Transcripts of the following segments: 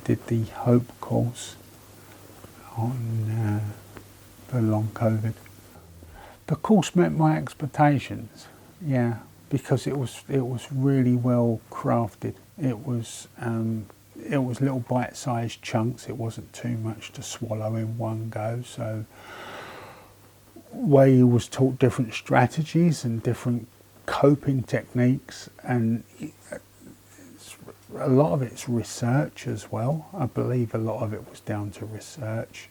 did the Hope course on for long COVID. The course met my expectations, yeah, because it was really well crafted. It was little bite-sized chunks. It wasn't too much to swallow in one go. So we was taught different strategies and different coping techniques, and a lot of it's research as well. I believe a lot of it was down to research.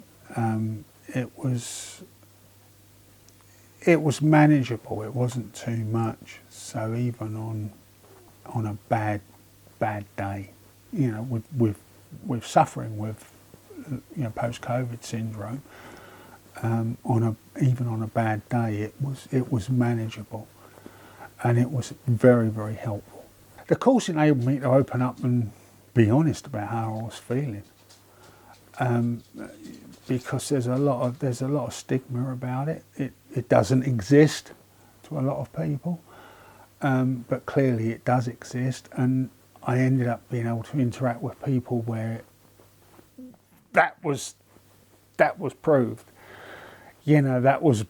It was manageable. It wasn't too much. So even on a bad day, you know, with suffering with, you know, post-COVID syndrome, even on a bad day, it was manageable, and it was very, very helpful. The course enabled me to open up and be honest about how I was feeling. Because there's a lot of stigma about it. It doesn't exist to a lot of people, but clearly it does exist. And I ended up being able to interact with people where that was proved. You know, that was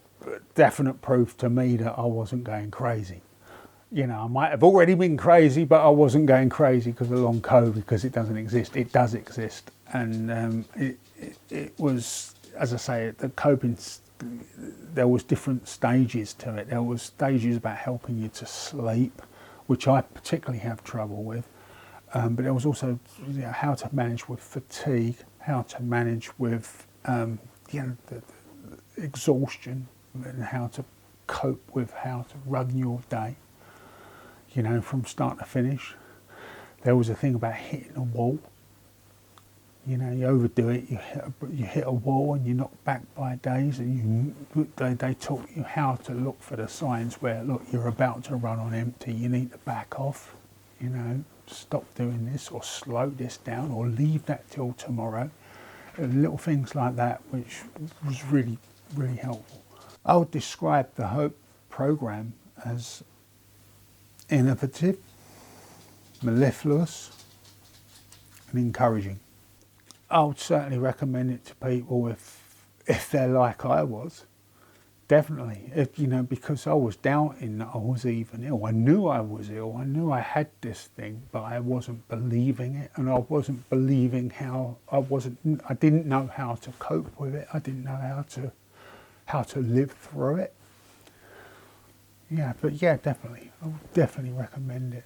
definite proof to me that I wasn't going crazy. You know, I might have already been crazy, but I wasn't going crazy because of long COVID, because it doesn't exist. It does exist, and it was, as I say, the coping. There was different stages to it. There was stages about helping you to sleep, which I particularly have trouble with. But there was also, you know, how to manage with fatigue, how to manage with you know, the exhaustion, and how to cope with how to run your day. You know, from start to finish. There was a thing about hitting a wall. You know, you overdo it, you hit a wall and you're knocked back by days, and they taught you how to look for the signs where, look, you're about to run on empty, you need to back off, you know, stop doing this, or slow this down, or leave that till tomorrow. Little things like that, which was really, really helpful. I would describe the Hope program as innovative, mellifluous, and encouraging. I would certainly recommend it to people if they're like I was. Definitely, you know, because I was doubting that I was even ill. I knew I was ill. I knew I had this thing, but I wasn't believing it, and I wasn't believing how I didn't know how to cope with it. I didn't know how to live through it. Yeah, but yeah, definitely, I would definitely recommend it.